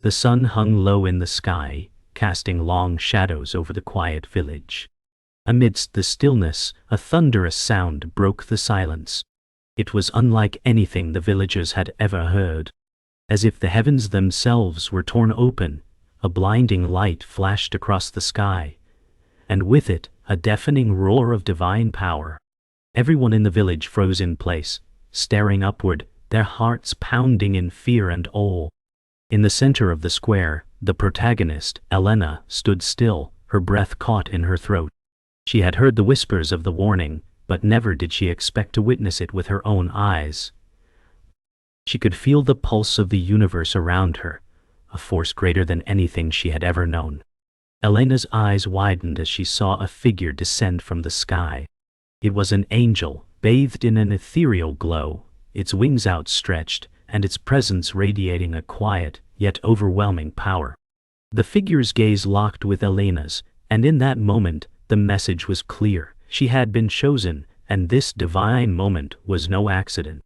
The sun hung low in the sky, casting long shadows over the quiet village. Amidst the stillness, a thunderous sound broke the silence. It was unlike anything the villagers had ever heard. As if the heavens themselves were torn open, a blinding light flashed across the sky, and with it, a deafening roar of divine power. Everyone in the village froze in place, staring upward, their hearts pounding in fear and awe. In the center of the square, the protagonist, Elena, stood still, her breath caught in her throat. She had heard the whispers of the warning, but never did she expect to witness it with her own eyes. She could feel the pulse of the universe around her, a force greater than anything she had ever known. Elena's eyes widened as she saw a figure descend from the sky. It was an angel, bathed in an ethereal glow, its wings outstretched, and its presence radiating a quiet, yet overwhelming power. The figure's gaze locked with Elena's, and in that moment, the message was clear. She had been chosen, and this divine moment was no accident.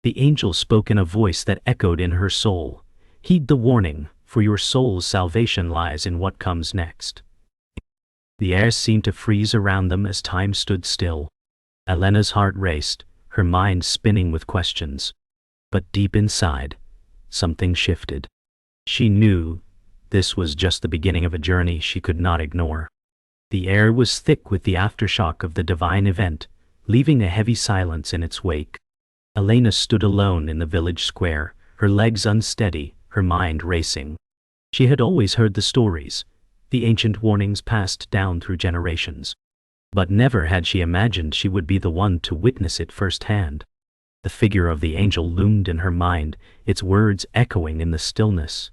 The angel spoke in a voice that echoed in her soul. Heed the warning, for your soul's salvation lies in what comes next. The air seemed to freeze around them as time stood still. Elena's heart raced, her mind spinning with questions. But deep inside, something shifted. She knew this was just the beginning of a journey she could not ignore. The air was thick with the aftershock of the divine event, leaving a heavy silence in its wake. Elena stood alone in the village square, her legs unsteady, her mind racing. She had always heard the stories, the ancient warnings passed down through generations. But never had she imagined she would be the one to witness it firsthand. The figure of the angel loomed in her mind, its words echoing in the stillness.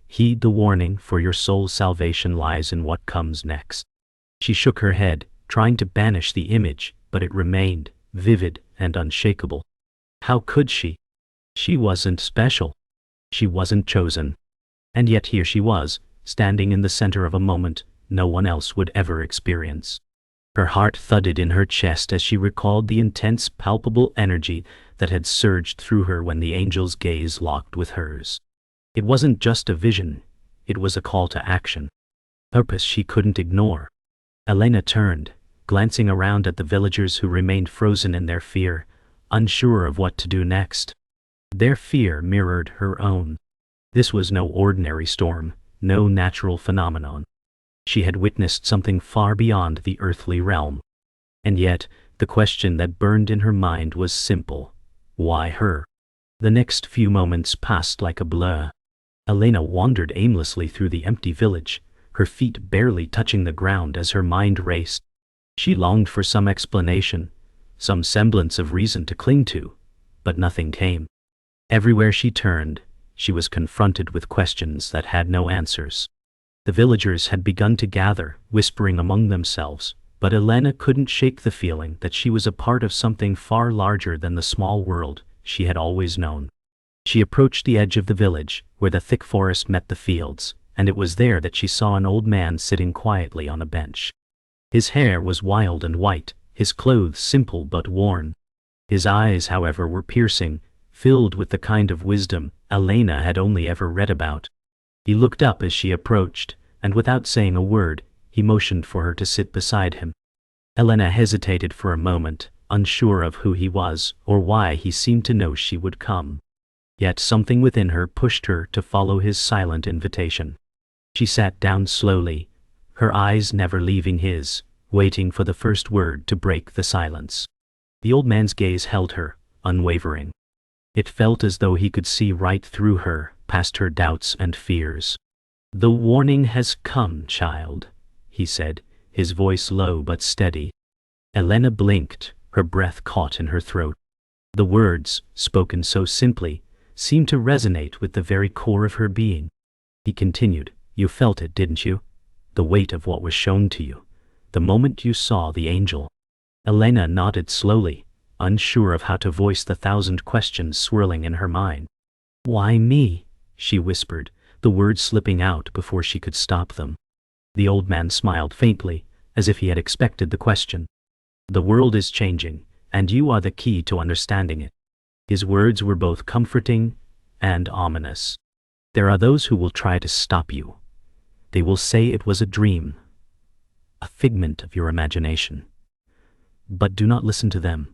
Heed the warning, for your soul's salvation lies in what comes next. She shook her head, trying to banish the image, but it remained, vivid and unshakable. How could she? She wasn't special. She wasn't chosen. And yet here she was, standing in the center of a moment no one else would ever experience. Her heart thudded in her chest as she recalled the intense, palpable energy that had surged through her when the angel's gaze locked with hers. It wasn't just a vision, it was a call to action. Purpose she couldn't ignore. Elena turned, glancing around at the villagers who remained frozen in their fear, unsure of what to do next. Their fear mirrored her own. This was no ordinary storm, no natural phenomenon. She had witnessed something far beyond the earthly realm. And yet, the question that burned in her mind was simple. Why her? The next few moments passed like a blur. Elena wandered aimlessly through the empty village, her feet barely touching the ground as her mind raced. She longed for some explanation, some semblance of reason to cling to, but nothing came. Everywhere she turned, she was confronted with questions that had no answers. The villagers had begun to gather, whispering among themselves, but Elena couldn't shake the feeling that she was a part of something far larger than the small world she had always known. She approached the edge of the village, where the thick forest met the fields, and it was there that she saw an old man sitting quietly on a bench. His hair was wild and white, his clothes simple but worn. His eyes, however, were piercing, filled with the kind of wisdom Elena had only ever read about. He looked up as she approached, and without saying a word, he motioned for her to sit beside him. Elena hesitated for a moment, unsure of who he was or why he seemed to know she would come. Yet something within her pushed her to follow his silent invitation. She sat down slowly, her eyes never leaving his, waiting for the first word to break the silence. The old man's gaze held her, unwavering. It felt as though he could see right through her, past her doubts and fears. "The warning has come, child," he said, his voice low but steady. Elena blinked, her breath caught in her throat. The words, spoken so simply, seemed to resonate with the very core of her being. He continued, "You felt it, didn't you? The weight of what was shown to you, the moment you saw the angel." Elena nodded slowly, unsure of how to voice the thousand questions swirling in her mind. "Why me?" she whispered, the words slipping out before she could stop them. The old man smiled faintly, as if he had expected the question. "The world is changing, and you are the key to understanding it." His words were both comforting and ominous. There are those who will try to stop you. They will say it was a dream, a figment of your imagination. But do not listen to them.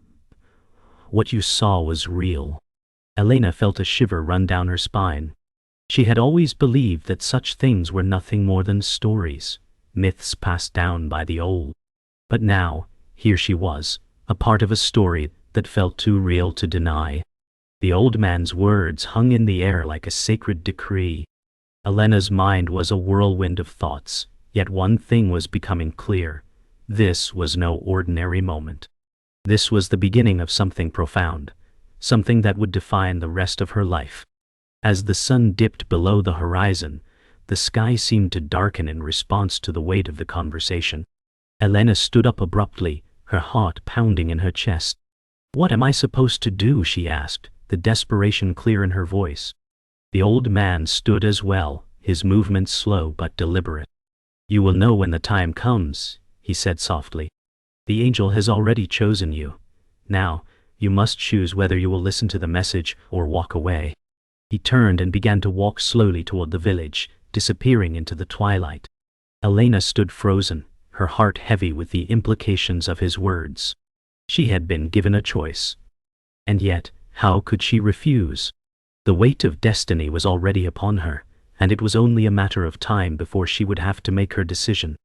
What you saw was real. Elena felt a shiver run down her spine. She had always believed that such things were nothing more than stories, myths passed down by the old. But now, here she was, a part of a story that felt too real to deny. The old man's words hung in the air like a sacred decree. Elena's mind was a whirlwind of thoughts, yet one thing was becoming clear. This was no ordinary moment. This was the beginning of something profound, something that would define the rest of her life. As the sun dipped below the horizon, the sky seemed to darken in response to the weight of the conversation. Elena stood up abruptly, her heart pounding in her chest. "What am I supposed to do?" she asked, the desperation clear in her voice. The old man stood as well, his movements slow but deliberate. "You will know when the time comes," he said softly. "The angel has already chosen you. Now, you must choose whether you will listen to the message or walk away." He turned and began to walk slowly toward the village, disappearing into the twilight. Elena stood frozen, her heart heavy with the implications of his words. She had been given a choice. And yet, how could she refuse? The weight of destiny was already upon her, and it was only a matter of time before she would have to make her decision.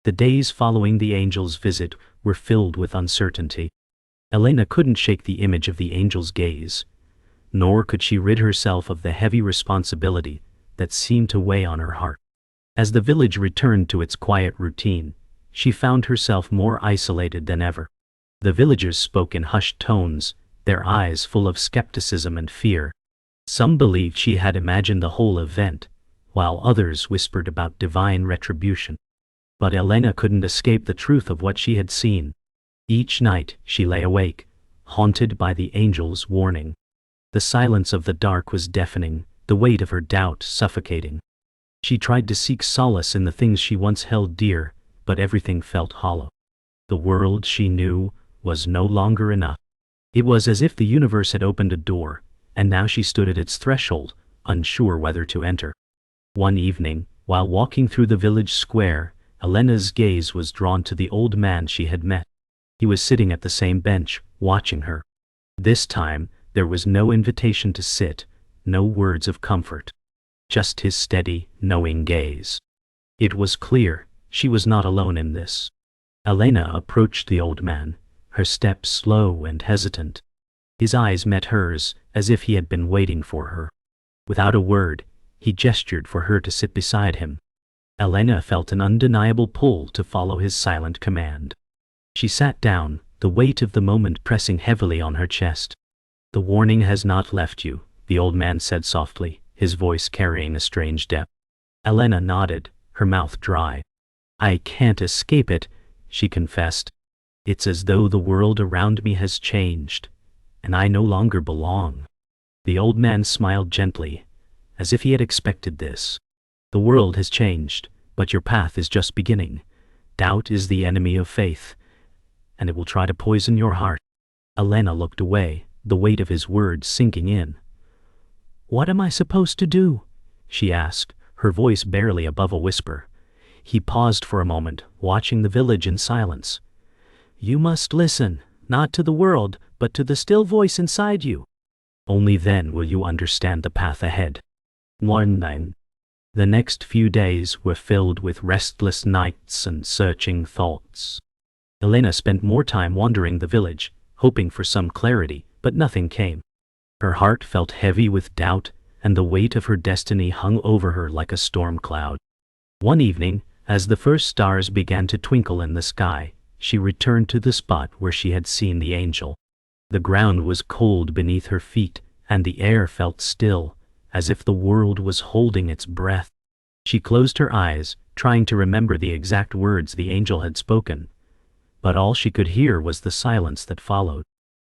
The days following the angel's visit were filled with uncertainty. Elena couldn't shake the image of the angel's gaze, nor could she rid herself of the heavy responsibility that seemed to weigh on her heart. As the village returned to its quiet routine, she found herself more isolated than ever. The villagers spoke in hushed tones, their eyes full of skepticism and fear. Some believed she had imagined the whole event, while others whispered about divine retribution. But Elena couldn't escape the truth of what she had seen. Each night she lay awake, haunted by the angel's warning. The silence of the dark was deafening, the weight of her doubt suffocating. She tried to seek solace in the things she once held dear, but everything felt hollow. The world she knew was no longer enough. It was as if the universe had opened a door, and now she stood at its threshold, unsure whether to enter. One evening, while walking through the village square, Elena's gaze was drawn to the old man she had met. He was sitting at the same bench, watching her. This time, there was no invitation to sit, no words of comfort. Just his steady, knowing gaze. It was clear, she was not alone in this. Elena approached the old man, her step slow and hesitant. His eyes met hers, as if he had been waiting for her. Without a word, he gestured for her to sit beside him. Elena felt an undeniable pull to follow his silent command. She sat down, the weight of the moment pressing heavily on her chest. "The warning has not left you," the old man said softly, his voice carrying a strange depth. Elena nodded, her mouth dry. "I can't escape it," she confessed. "It's as though the world around me has changed, and I no longer belong." The old man smiled gently, as if he had expected this. "The world has changed, but your path is just beginning. Doubt is the enemy of faith, and it will try to poison your heart." Elena looked away, the weight of his words sinking in. "What am I supposed to do?" she asked, her voice barely above a whisper. He paused for a moment, watching the village in silence. "You must listen, not to the world, but to the still voice inside you. Only then will you understand the path ahead." 1. The next few days were filled with restless nights and searching thoughts. Elena spent more time wandering the village, hoping for some clarity, but nothing came. Her heart felt heavy with doubt, and the weight of her destiny hung over her like a storm cloud. One evening, as the first stars began to twinkle in the sky, she returned to the spot where she had seen the angel. The ground was cold beneath her feet, and the air felt still, as if the world was holding its breath. She closed her eyes, trying to remember the exact words the angel had spoken, but all she could hear was the silence that followed.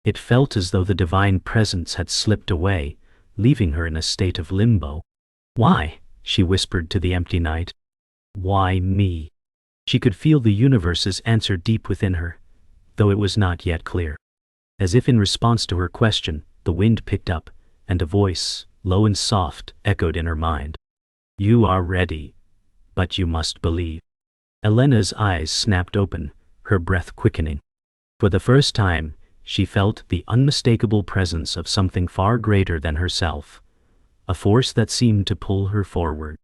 It felt as though the divine presence had slipped away, leaving her in a state of limbo. "Why?" she whispered to the empty night. "Why me?" She could feel the universe's answer deep within her, though it was not yet clear. As if in response to her question, the wind picked up, and a voice, low and soft, echoed in her mind. You are ready, but you must believe. Elena's eyes snapped open, her breath quickening. For the first time, she felt the unmistakable presence of something far greater than herself, a force that seemed to pull her forward.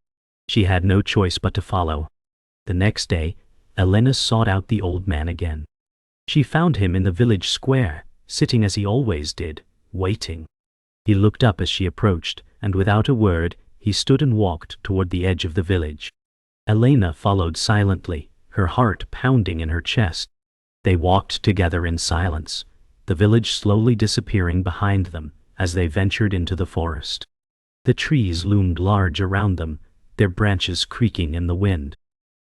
She had no choice but to follow. The next day, Elena sought out the old man again. She found him in the village square, sitting as he always did, waiting. He looked up as she approached, and without a word, he stood and walked toward the edge of the village. Elena followed silently, her heart pounding in her chest. They walked together in silence, the village slowly disappearing behind them as they ventured into the forest. The trees loomed large around them, their branches creaking in the wind.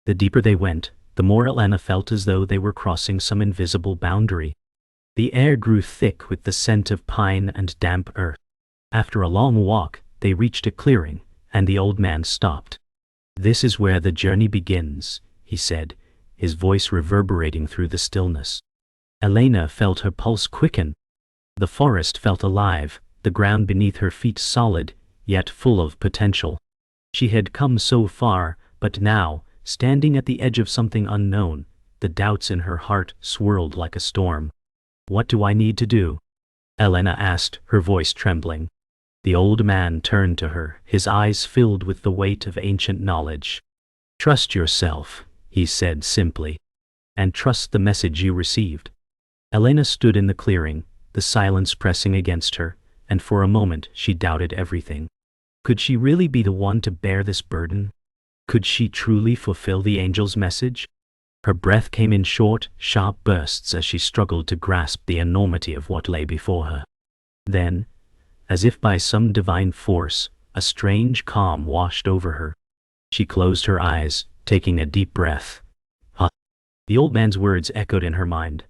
The deeper they went, the more Elena felt as though they were crossing some invisible boundary. The air grew thick with the scent of pine and damp earth. After a long walk, they reached a clearing, and the old man stopped. This is where the journey begins, he said, his voice reverberating through the stillness. Elena felt her pulse quicken. The forest felt alive, the ground beneath her feet solid, yet full of potential. She had come so far, but now, standing at the edge of something unknown, the doubts in her heart swirled like a storm. What do I need to do? Elena asked, her voice trembling. The old man turned to her, his eyes filled with the weight of ancient knowledge. Trust yourself, he said simply, and trust the message you received. Elena stood in the clearing, the silence pressing against her, and for a moment she doubted everything. Could she really be the one to bear this burden? Could she truly fulfill the angel's message? Her breath came in short, sharp bursts as she struggled to grasp the enormity of what lay before her. Then, as if by some divine force, a strange calm washed over her. She closed her eyes, taking a deep breath. The old man's words echoed in her mind.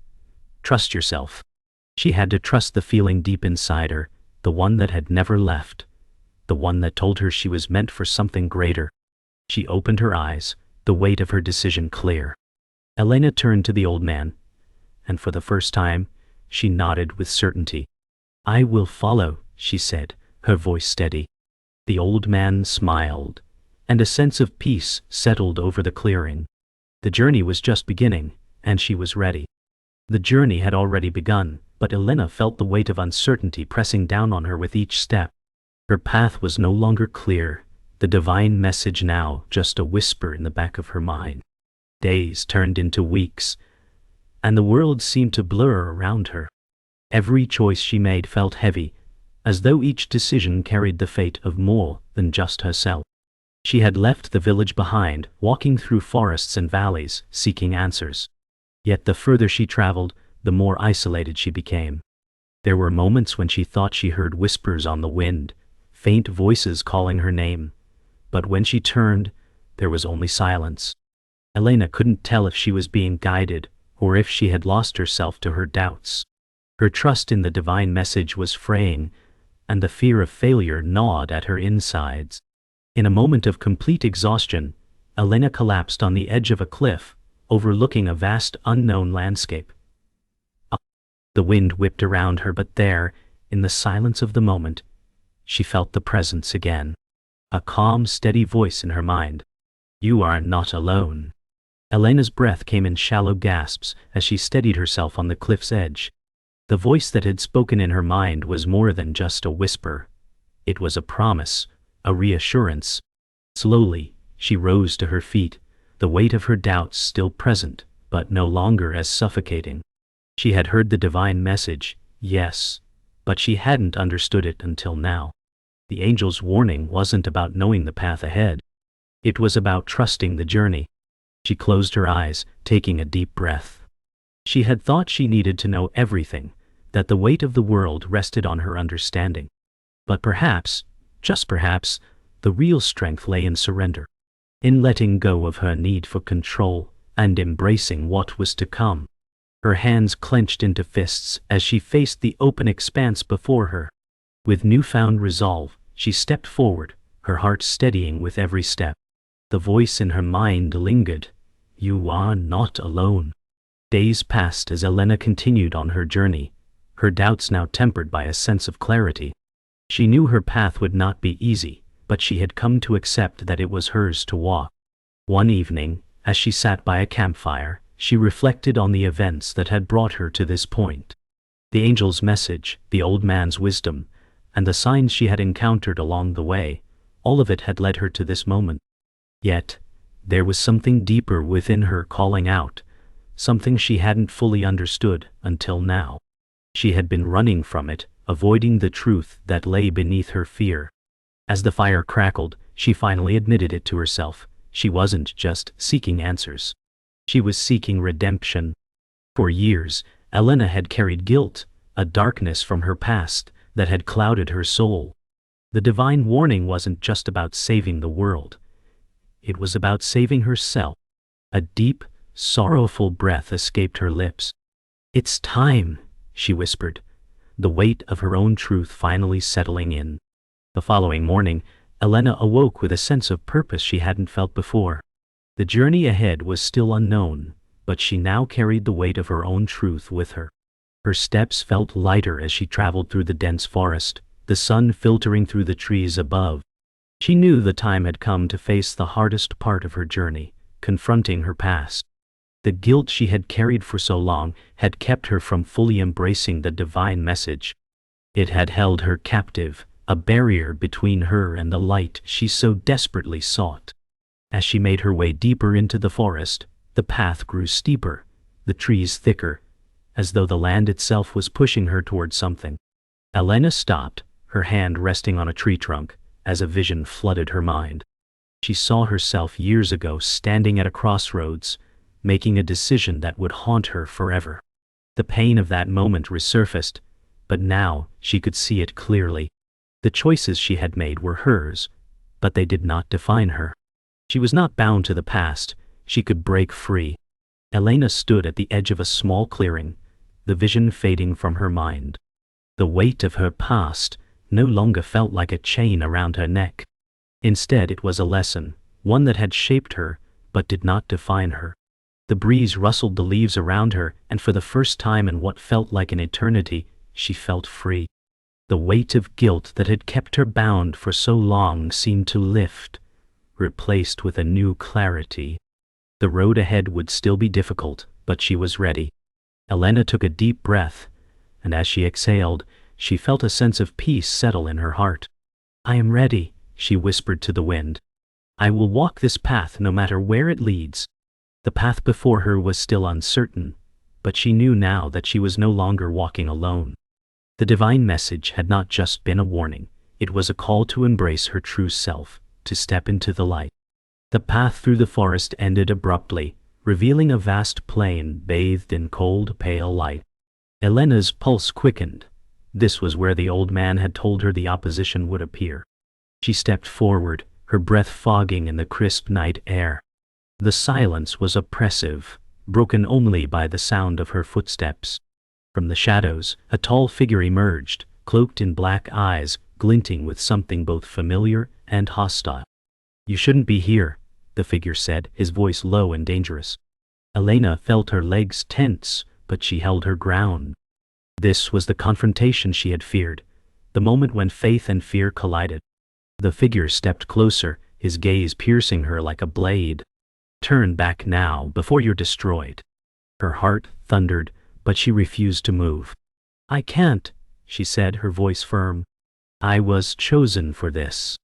Trust yourself. She had to trust the feeling deep inside her, the one that had never left, the one that told her she was meant for something greater. She opened her eyes, the weight of her decision clear. Elena turned to the old man, and for the first time, she nodded with certainty. I will follow, she said, her voice steady. The old man smiled, and a sense of peace settled over the clearing. The journey was just beginning, and she was ready. The journey had already begun, but Elena felt the weight of uncertainty pressing down on her with each step. Her path was no longer clear, the divine message now just a whisper in the back of her mind. Days turned into weeks, and the world seemed to blur around her. Every choice she made felt heavy, as though each decision carried the fate of more than just herself. She had left the village behind, walking through forests and valleys, seeking answers. Yet the further she traveled, the more isolated she became. There were moments when she thought she heard whispers on the wind, faint voices calling her name. But when she turned, there was only silence. Elena couldn't tell if she was being guided, or if she had lost herself to her doubts. Her trust in the divine message was fraying, and the fear of failure gnawed at her insides. In a moment of complete exhaustion, Elena collapsed on the edge of a cliff, overlooking a vast unknown landscape. The wind whipped around her, but there, in the silence of the moment, she felt the presence again. A calm, steady voice in her mind. You are not alone. Elena's breath came in shallow gasps as she steadied herself on the cliff's edge. The voice that had spoken in her mind was more than just a whisper. It was a promise, a reassurance. Slowly, she rose to her feet, the weight of her doubts still present, but no longer as suffocating. She had heard the divine message, yes, but she hadn't understood it until now. The angel's warning wasn't about knowing the path ahead. It was about trusting the journey. She closed her eyes, taking a deep breath. She had thought she needed to know everything, that the weight of the world rested on her understanding. But perhaps, just perhaps, the real strength lay in surrender, in letting go of her need for control and embracing what was to come. Her hands clenched into fists as she faced the open expanse before her. With newfound resolve, she stepped forward, her heart steadying with every step. The voice in her mind lingered. You are not alone. Days passed as Elena continued on her journey, her doubts now tempered by a sense of clarity. She knew her path would not be easy, but she had come to accept that it was hers to walk. One evening, as she sat by a campfire, she reflected on the events that had brought her to this point. The angel's message, the old man's wisdom, and the signs she had encountered along the way, all of it had led her to this moment. Yet, there was something deeper within her calling out, something she hadn't fully understood until now. She had been running from it, avoiding the truth that lay beneath her fear. As the fire crackled, she finally admitted it to herself. She wasn't just seeking answers. She was seeking redemption. For years, Elena had carried guilt, a darkness from her past that had clouded her soul. The divine warning wasn't just about saving the world. It was about saving herself. A deep, sorrowful breath escaped her lips. "It's time," she whispered, the weight of her own truth finally settling in. The following morning, Elena awoke with a sense of purpose she hadn't felt before. The journey ahead was still unknown, but she now carried the weight of her own truth with her. Her steps felt lighter as she traveled through the dense forest, the sun filtering through the trees above. She knew the time had come to face the hardest part of her journey, confronting her past. The guilt she had carried for so long had kept her from fully embracing the divine message. It had held her captive, a barrier between her and the light she so desperately sought. As she made her way deeper into the forest, the path grew steeper, the trees thicker, as though the land itself was pushing her toward something. Elena stopped, her hand resting on a tree trunk, as a vision flooded her mind. She saw herself years ago standing at a crossroads, making a decision that would haunt her forever. The pain of that moment resurfaced, but now she could see it clearly. The choices she had made were hers, but they did not define her. She was not bound to the past. She could break free. Elena stood at the edge of a small clearing, the vision fading from her mind. The weight of her past no longer felt like a chain around her neck. Instead, it was a lesson, one that had shaped her, but did not define her. The breeze rustled the leaves around her, and for the first time in what felt like an eternity, she felt free. The weight of guilt that had kept her bound for so long seemed to lift, replaced with a new clarity. The road ahead would still be difficult, but she was ready. Elena took a deep breath, and as she exhaled, she felt a sense of peace settle in her heart. "I am ready," she whispered to the wind. "I will walk this path no matter where it leads." The path before her was still uncertain, but she knew now that she was no longer walking alone. The divine message had not just been a warning, it was a call to embrace her true self, to step into the light. The path through the forest ended abruptly, revealing a vast plain bathed in cold, pale light. Elena's pulse quickened. This was where the old man had told her the opposition would appear. She stepped forward, her breath fogging in the crisp night air. The silence was oppressive, broken only by the sound of her footsteps. From the shadows, a tall figure emerged, cloaked in black eyes, glinting with something both familiar and hostile. "You shouldn't be here," the figure said, his voice low and dangerous. Elena felt her legs tense, but she held her ground. This was the confrontation she had feared, the moment when faith and fear collided. The figure stepped closer, his gaze piercing her like a blade. "Turn back now, before you're destroyed." Her heart thundered, but she refused to move. "I can't," she said, her voice firm. "I was chosen for this."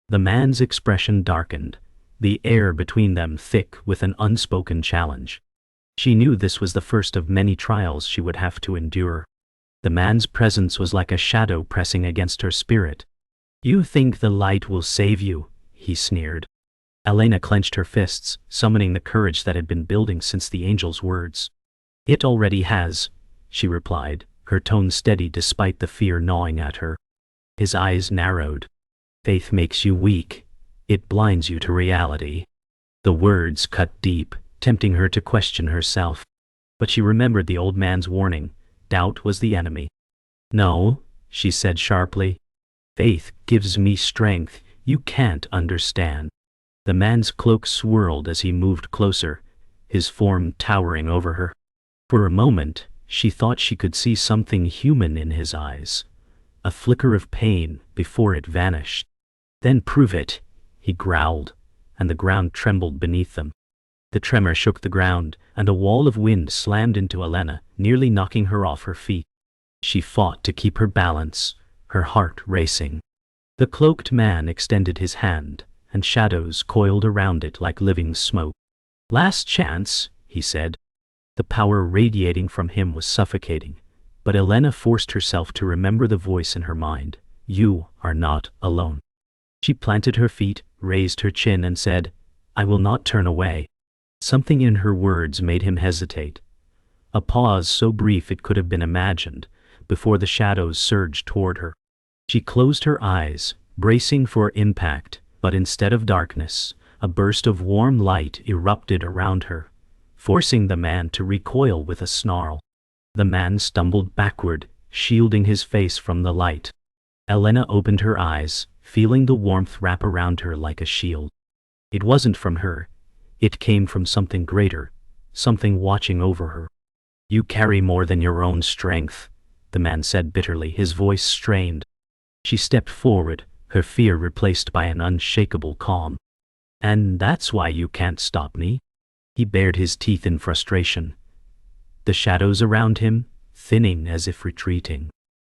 The man's expression darkened, the air between them thick with an unspoken challenge. She knew this was the first of many trials she would have to endure. The man's presence was like a shadow pressing against her spirit. "You think the light will save you," he sneered. Elena clenched her fists, summoning the courage that had been building since the angel's words. "It already has," she replied, her tone steady despite the fear gnawing at her. His eyes narrowed. "Faith makes you weak. It blinds you to reality." The words cut deep, tempting her to question herself. But she remembered the old man's warning. Doubt was the enemy. "No," she said sharply. "Faith gives me strength you can't understand." The man's cloak swirled as he moved closer, his form towering over her. For a moment, she thought she could see something human in his eyes, a flicker of pain before it vanished. "Then prove it," he growled, and the ground trembled beneath them. The tremor shook the ground, and a wall of wind slammed into Elena, nearly knocking her off her feet. She fought to keep her balance, her heart racing. The cloaked man extended his hand, and shadows coiled around it like living smoke. "Last chance," he said. The power radiating from him was suffocating, but Elena forced herself to remember the voice in her mind. "You are not alone." She planted her feet, raised her chin, and said, "I will not turn away." Something in her words made him hesitate. A pause so brief it could have been imagined, before the shadows surged toward her. She closed her eyes, bracing for impact, but instead of darkness, a burst of warm light erupted around her, forcing the man to recoil with a snarl. The man stumbled backward, shielding his face from the light. Elena opened her eyes, feeling the warmth wrap around her like a shield. It wasn't from her. It came from something greater, something watching over her. "You carry more than your own strength," the man said bitterly, his voice strained. She stepped forward, her fear replaced by an unshakable calm. "And that's why you can't stop me?" He bared his teeth in frustration. The shadows around him, thinning as if retreating.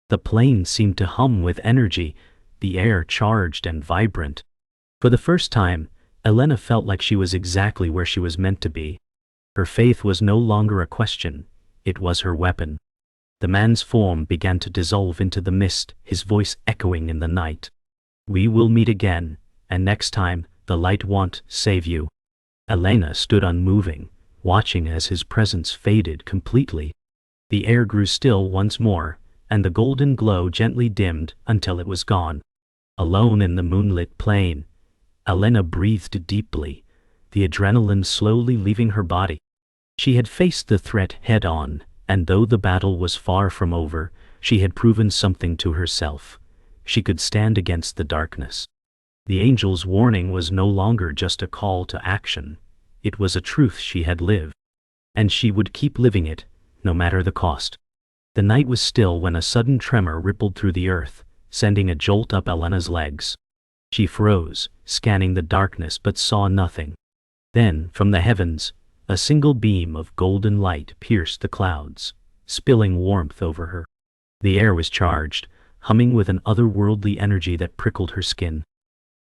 The plain seemed to hum with energy, the air charged and vibrant. For the first time, Elena felt like she was exactly where she was meant to be. Her faith was no longer a question, it was her weapon. The man's form began to dissolve into the mist, his voice echoing in the night. "We will meet again, and next time, the light won't save you." Elena stood unmoving, watching as his presence faded completely. The air grew still once more, and the golden glow gently dimmed until it was gone. Alone in the moonlit plain, Elena breathed deeply, the adrenaline slowly leaving her body. She had faced the threat head-on, and though the battle was far from over, she had proven something to herself. She could stand against the darkness. The angel's warning was no longer just a call to action. It was a truth she had lived. And she would keep living it, no matter the cost. The night was still when a sudden tremor rippled through the earth, sending a jolt up Elena's legs. She froze, scanning the darkness but saw nothing. Then, from the heavens, a single beam of golden light pierced the clouds, spilling warmth over her. The air was charged, humming with an otherworldly energy that prickled her skin.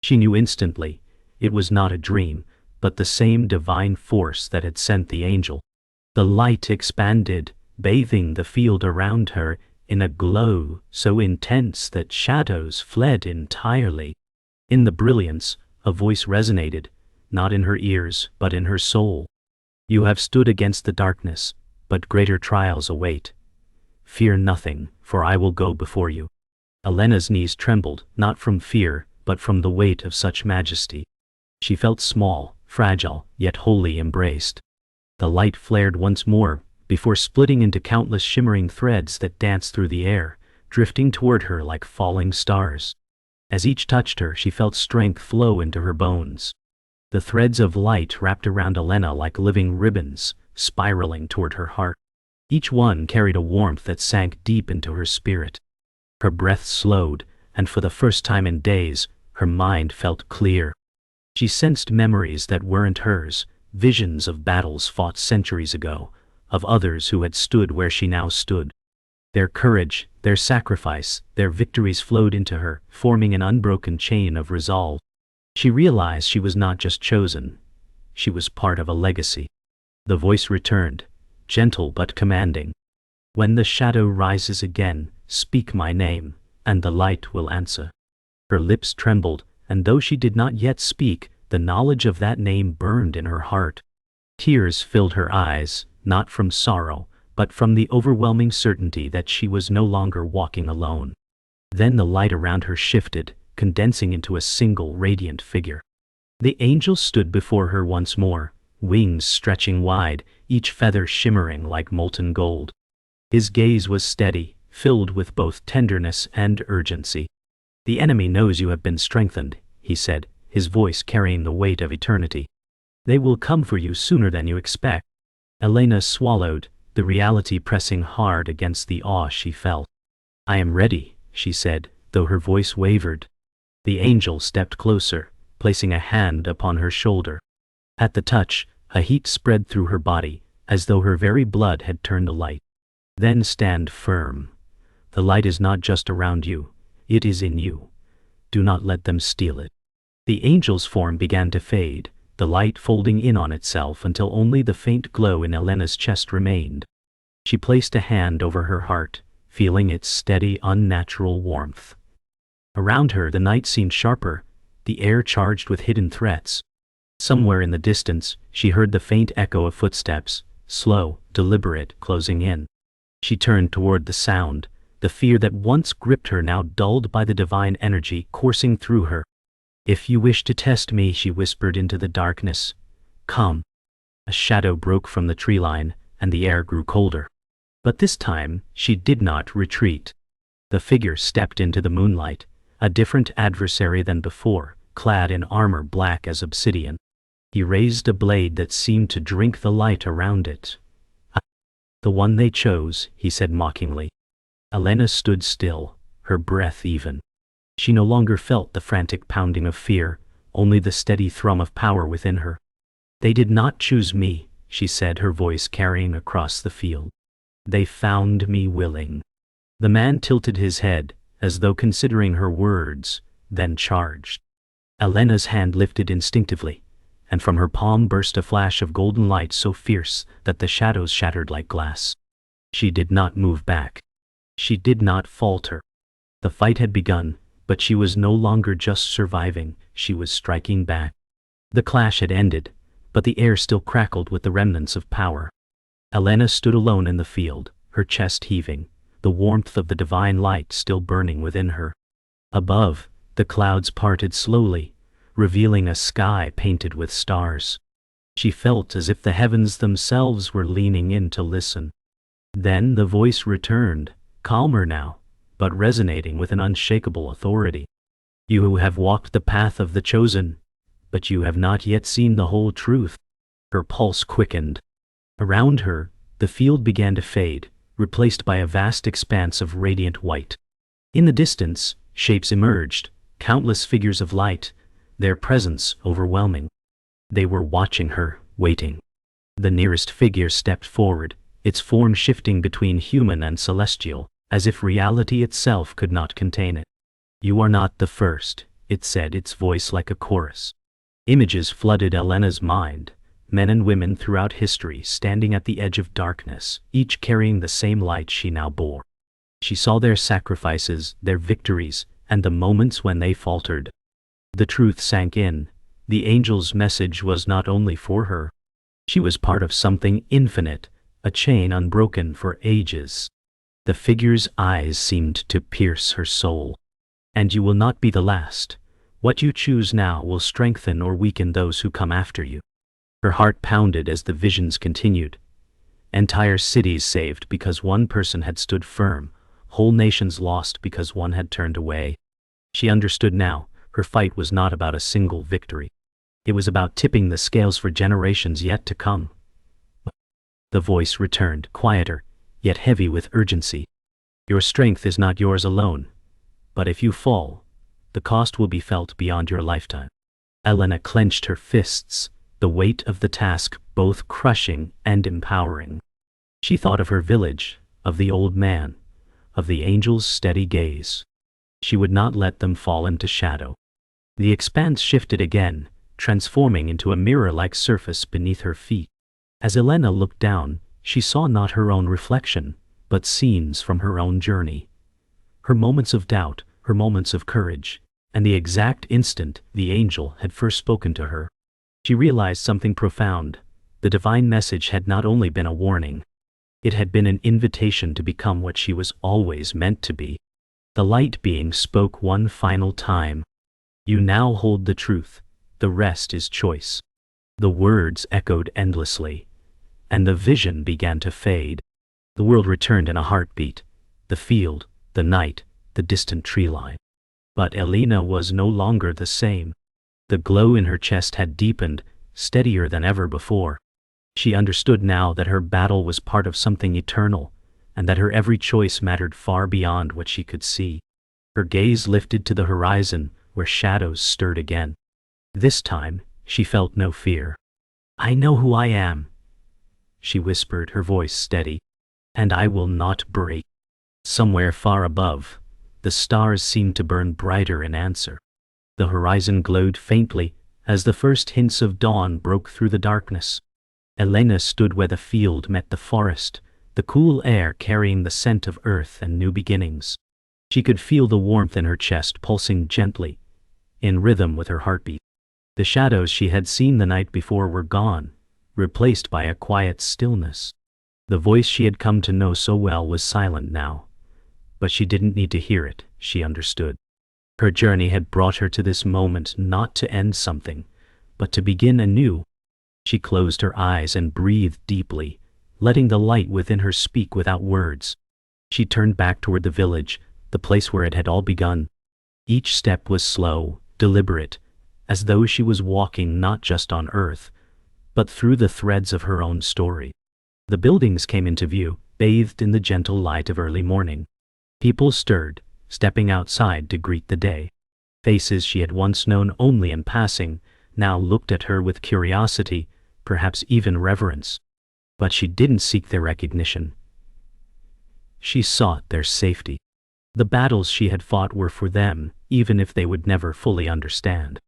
She knew instantly, it was not a dream, but the same divine force that had sent the angel. The light expanded, bathing the field around her in a glow so intense that shadows fled entirely. In the brilliance, a voice resonated, not in her ears, but in her soul. "You have stood against the darkness, but greater trials await. Fear nothing, for I will go before you." Elena's knees trembled, not from fear, but from the weight of such majesty. She felt small, fragile, yet wholly embraced. The light flared once more, before splitting into countless shimmering threads that danced through the air, drifting toward her like falling stars. As each touched her, she felt strength flow into her bones. The threads of light wrapped around Elena like living ribbons, spiraling toward her heart. Each one carried a warmth that sank deep into her spirit. Her breath slowed, and for the first time in days, her mind felt clear. She sensed memories that weren't hers, visions of battles fought centuries ago, of others who had stood where she now stood. Their courage, their sacrifice, their victories flowed into her, forming an unbroken chain of resolve. She realized she was not just chosen, she was part of a legacy. The voice returned, gentle but commanding. "When the shadow rises again, speak my name, and the light will answer." Her lips trembled, and though she did not yet speak, the knowledge of that name burned in her heart. Tears filled her eyes, not from sorrow, but from the overwhelming certainty that she was no longer walking alone. Then the light around her shifted, condensing into a single radiant figure. The angel stood before her once more, wings stretching wide, each feather shimmering like molten gold. His gaze was steady, filled with both tenderness and urgency. "The enemy knows you have been strengthened," he said, his voice carrying the weight of eternity. "They will come for you sooner than you expect." Elena swallowed, the reality pressing hard against the awe she felt. "I am ready," she said, though her voice wavered. The angel stepped closer, placing a hand upon her shoulder. At the touch, a heat spread through her body, as though her very blood had turned to light. Then stand firm. The light is not just around you, it is in you. Do not let them steal it. The angel's form began to fade, the light folding in on itself until only the faint glow in Elena's chest remained. She placed a hand over her heart, feeling its steady, unnatural warmth. Around her the night seemed sharper, the air charged with hidden threats. Somewhere in the distance, she heard the faint echo of footsteps, slow, deliberate, closing in. She turned toward the sound, the fear that once gripped her now dulled by the divine energy coursing through her. "If you wish to test me," she whispered into the darkness, "come." A shadow broke from the tree line, and the air grew colder. But this time, she did not retreat. The figure stepped into the moonlight, a different adversary than before, clad in armor black as obsidian. He raised a blade that seemed to drink the light around it. "The one they chose," he said mockingly. Elena stood still, her breath even. She no longer felt the frantic pounding of fear, only the steady thrum of power within her. "They did not choose me," she said, her voice carrying across the field. "They found me willing." The man tilted his head, as though considering her words, then charged. Elena's hand lifted instinctively, and from her palm burst a flash of golden light so fierce that the shadows shattered like glass. She did not move back. She did not falter. The fight had begun, but she was no longer just surviving, she was striking back. The clash had ended, but the air still crackled with the remnants of power. Elena stood alone in the field, her chest heaving, the warmth of the divine light still burning within her. Above, the clouds parted slowly, revealing a sky painted with stars. She felt as if the heavens themselves were leaning in to listen. Then the voice returned, calmer now, but resonating with an unshakable authority. "You who have walked the path of the chosen, but you have not yet seen the whole truth." Her pulse quickened. Around her, the field began to fade, replaced by a vast expanse of radiant white. In the distance, shapes emerged, countless figures of light, their presence overwhelming. They were watching her, waiting. The nearest figure stepped forward, its form shifting between human and celestial, as if reality itself could not contain it. "You are not the first," it said, its voice like a chorus. Images flooded Elena's mind, men and women throughout history standing at the edge of darkness, each carrying the same light she now bore. She saw their sacrifices, their victories, and the moments when they faltered. The truth sank in. The angel's message was not only for her. She was part of something infinite, a chain unbroken for ages. The figure's eyes seemed to pierce her soul. "And you will not be the last. What you choose now will strengthen or weaken those who come after you." Her heart pounded as the visions continued. Entire cities saved because one person had stood firm, whole nations lost because one had turned away. She understood now, her fight was not about a single victory. It was about tipping the scales for generations yet to come. The voice returned, quieter, yet heavy with urgency. "Your strength is not yours alone. But if you fall, the cost will be felt beyond your lifetime." Elena clenched her fists, the weight of the task both crushing and empowering. She thought of her village, of the old man, of the angel's steady gaze. She would not let them fall into shadow. The expanse shifted again, transforming into a mirror-like surface beneath her feet. As Elena looked down, she saw not her own reflection, but scenes from her own journey. Her moments of doubt, her moments of courage, and the exact instant the angel had first spoken to her. She realized something profound. The divine message had not only been a warning. It had been an invitation to become what she was always meant to be. The light being spoke one final time. "You now hold the truth. The rest is choice." The words echoed endlessly, and the vision began to fade. The world returned in a heartbeat. The field, the night, the distant tree line. But Elena was no longer the same. The glow in her chest had deepened, steadier than ever before. She understood now that her battle was part of something eternal, and that her every choice mattered far beyond what she could see. Her gaze lifted to the horizon, where shadows stirred again. This time, she felt no fear. "I know who I am," she whispered, her voice steady, "and I will not break." Somewhere far above, the stars seemed to burn brighter in answer. The horizon glowed faintly as the first hints of dawn broke through the darkness. Elena stood where the field met the forest, the cool air carrying the scent of earth and new beginnings. She could feel the warmth in her chest pulsing gently, in rhythm with her heartbeat. The shadows she had seen the night before were gone, replaced by a quiet stillness. The voice she had come to know so well was silent now, but she didn't need to hear it, she understood. Her journey had brought her to this moment not to end something, but to begin anew. She closed her eyes and breathed deeply, letting the light within her speak without words. She turned back toward the village, the place where it had all begun. Each step was slow, deliberate, as though she was walking not just on earth, but through the threads of her own story. The buildings came into view, bathed in the gentle light of early morning. People stirred, stepping outside to greet the day. Faces she had once known only in passing now looked at her with curiosity, perhaps even reverence. But she didn't seek their recognition. She sought their safety. The battles she had fought were for them, even if they would never fully understand.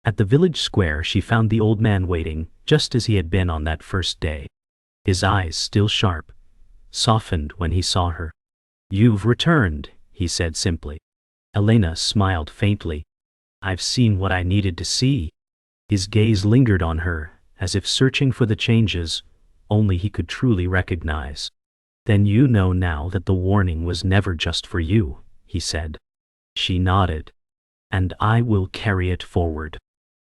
At the village square she found the old man waiting, just as he had been on that first day. His eyes, still sharp, softened when he saw her. "You've returned," he said simply. Elena smiled faintly. "I've seen what I needed to see." His gaze lingered on her, as if searching for the changes only he could truly recognize. "Then you know now that the warning was never just for you," he said. She nodded. "And I will carry it forward."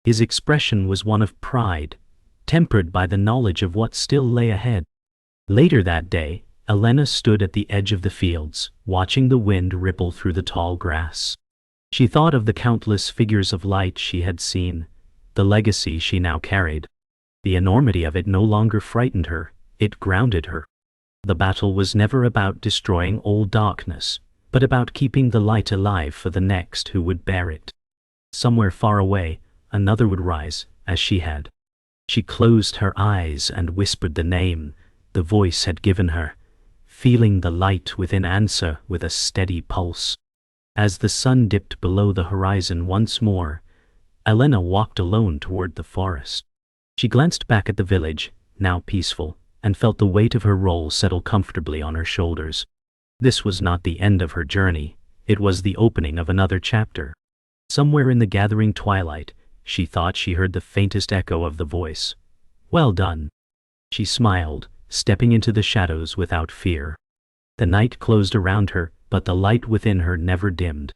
His expression was one of pride, tempered by the knowledge of what still lay ahead. Later that day, Elena stood at the edge of the fields, watching the wind ripple through the tall grass. She thought of the countless figures of light she had seen, the legacy she now carried. The enormity of it no longer frightened her, it grounded her. The battle was never about destroying old darkness, but about keeping the light alive for the next who would bear it. Somewhere far away, another would rise, as she had. She closed her eyes and whispered the name the voice had given her, feeling the light within answer with a steady pulse. As the sun dipped below the horizon once more, Elena walked alone toward the forest. She glanced back at the village, now peaceful, and felt the weight of her role settle comfortably on her shoulders. This was not the end of her journey, it was the opening of another chapter. Somewhere in the gathering twilight, she thought she heard the faintest echo of the voice. "Well done." She smiled, stepping into the shadows without fear. The night closed around her, but the light within her never dimmed.